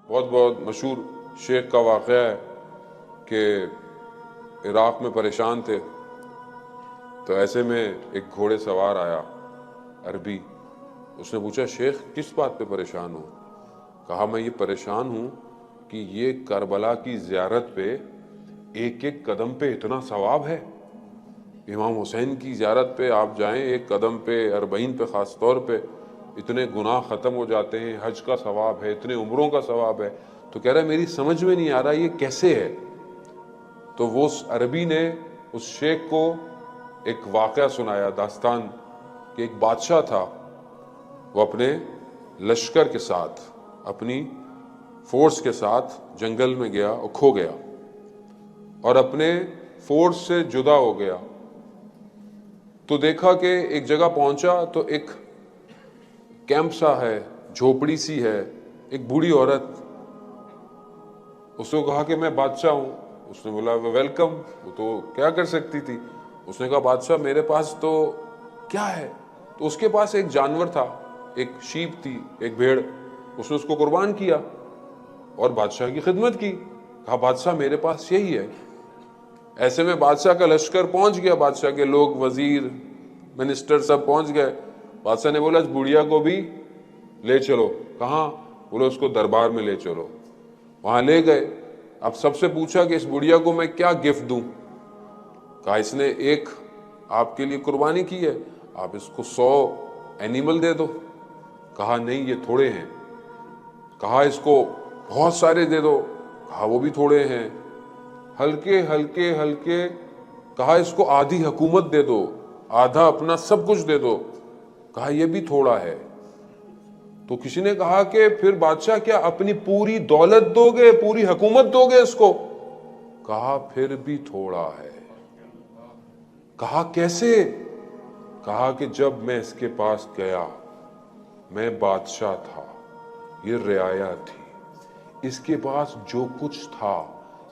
بہت بہت مشہور شیخ کا واقعہ ہے کہ عراق میں پریشان تھے تو ایسے میں ایک گھوڑے سوار آیا عربی. اس نے پوچھا شیخ کس بات پہ پریشان ہو؟ کہا میں یہ پریشان ہوں کہ یہ کربلا کی زیارت پہ ایک ایک قدم پہ اتنا ثواب ہے. امام حسین کی زیارت پہ آپ جائیں ایک قدم پہ، اربعین پہ خاص طور پہ اتنے گناہ ختم ہو جاتے ہیں، حج کا ثواب ہے، اتنے عمروں کا ثواب ہے. تو کہہ رہا ہے میری سمجھ میں نہیں آ رہا یہ کیسے ہے. تو وہ اس عربی نے اس شیخ کو ایک واقعہ سنایا، داستان کہ ایک بادشاہ تھا، وہ اپنے لشکر کے ساتھ، اپنی فورس کے ساتھ جنگل میں گیا اور کھو گیا اور اپنے فورس سے جدا ہو گیا. تو دیکھا کہ ایک جگہ پہنچا تو ایک کیمپ سا ہے، جھوپڑی سی ہے، ایک بوڑھی عورت. اس نے کہا کہ میں بادشاہ ہوں. اس نے بولا ویلکم. وہ تو کیا کر سکتی تھی. اس نے کہا بادشاہ میرے پاس تو کیا ہے. تو اس کے پاس ایک جانور تھا، ایک شیپ تھی، ایک بھیڑ. اس نے اس کو قربان کیا اور بادشاہ کی خدمت کی. کہا بادشاہ میرے پاس یہی ہے. ایسے میں بادشاہ کا لشکر پہنچ گیا، بادشاہ کے لوگ، وزیر، منسٹر سب پہنچ گئے. بادشاہ نے بولا اس بڑھیا کو بھی لے چلو. کہاں؟ بولو اس کو دربار میں لے چلو. وہاں لے گئے. اب سب سے پوچھا کہ اس بڑھیا کو میں کیا گفٹ دوں. کہا اس نے ایک آپ کے لیے قربانی کی ہے، آپ اس کو 100 اینیمل دے دو. کہا نہیں یہ تھوڑے ہیں. کہا اس کو بہت سارے دے دو. کہا وہ بھی تھوڑے ہیں. ہلکے ہلکے ہلکے کہا اس کو آدھی حکومت دے دو، آدھا اپنا سب کچھ دے دو. کہا یہ بھی تھوڑا ہے. تو کسی نے کہا کہ پھر بادشاہ کیا اپنی پوری دولت دو گے، پوری حکومت دو گے اس کو؟ کہا پھر بھی تھوڑا ہے. کہا کیسے؟ کہا کہ جب میں اس کے پاس گیا، میں بادشاہ تھا، یہ رعایا تھی، اس کے پاس جو کچھ تھا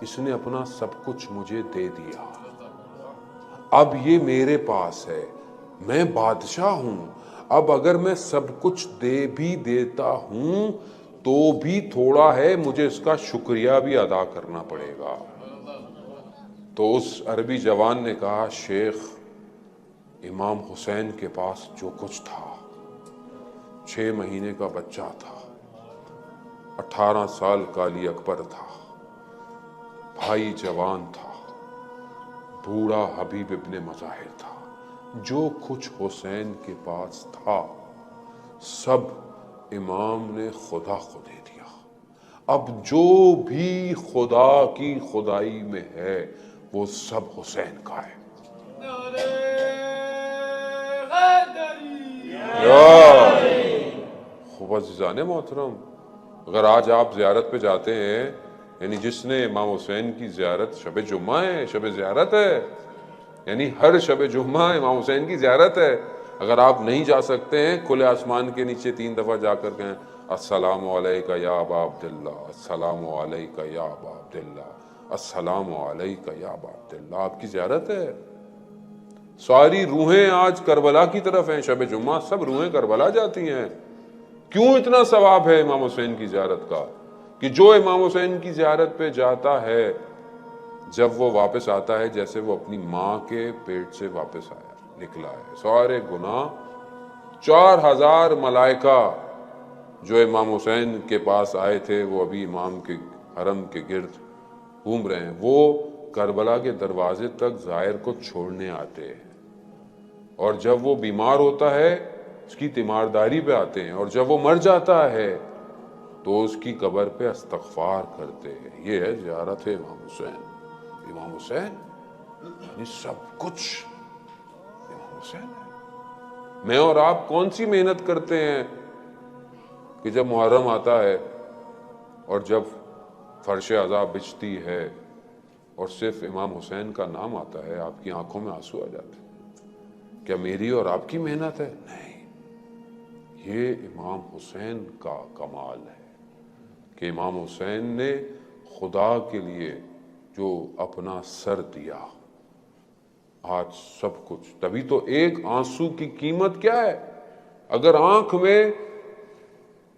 اس نے اپنا سب کچھ مجھے دے دیا. اب یہ میرے پاس ہے، میں بادشاہ ہوں. اب اگر میں سب کچھ دے بھی دیتا ہوں تو بھی تھوڑا ہے، مجھے اس کا شکریہ بھی ادا کرنا پڑے گا. تو اس عربی جوان نے کہا شیخ امام حسین کے پاس جو کچھ تھا، 6 مہینے کا بچہ تھا، 18 سال کا علی اکبر تھا، بھائی جوان تھا، بوڑھا حبیب ابن مظاہر تھا، جو کچھ حسین کے پاس تھا سب امام نے خدا کو دے دیا. اب جو بھی خدا کی خدائی میں ہے وہ سب حسین کا ہے. خوب عزیزان محترم، اگر آج آپ زیارت پہ جاتے ہیں، یعنی جس نے امام حسین کی زیارت، شب جمعہ ہے، شب زیارت ہے، یعنی ہر شب جمعہ امام حسین کی زیارت ہے. اگر آپ نہیں جا سکتے ہیں، کھلے آسمان کے نیچے 3 دفعہ جا کر کہیں السلام علیکہ یا ابا عبداللہ، السلام علیکہ یا ابا عبداللہ، السلام علیکہ یا ابا عبداللہ. آپ کی زیارت ہے. ساری روحیں آج کربلا کی طرف ہیں. شب جمعہ سب روحیں کربلا جاتی ہیں. کیوں اتنا ثواب ہے امام حسین کی زیارت کا؟ کہ جو امام حسین کی زیارت پہ جاتا ہے، جب وہ واپس آتا ہے جیسے وہ اپنی ماں کے پیٹ سے واپس آیا، نکلا ہے. سارے گناہ، 4000 ملائکہ جو امام حسین کے پاس آئے تھے وہ ابھی امام کے حرم کے گرد گھوم رہے ہیں. وہ کربلا کے دروازے تک زائر کو چھوڑنے آتے ہیں، اور جب وہ بیمار ہوتا ہے اس کی تیمارداری پہ آتے ہیں، اور جب وہ مر جاتا ہے تو اس کی قبر پہ استغفار کرتے ہیں. یہ ہے زیارت امام حسین. امام حسین یعنی سب کچھ امام حسین ہے. میں اور آپ کون سی محنت کرتے ہیں کہ جب محرم آتا ہے اور جب فرش عذاب بچھتی ہے اور صرف امام حسین کا نام آتا ہے آپ کی آنکھوں میں آنسو آ جاتے ہیں. کیا میری اور آپ کی محنت ہے؟ نہیں، یہ امام حسین کا کمال ہے کہ امام حسین نے خدا کے لیے جو اپنا سر دیا، آج سب کچھ. تبھی تو ایک آنسو کی قیمت کیا ہے. اگر آنکھ میں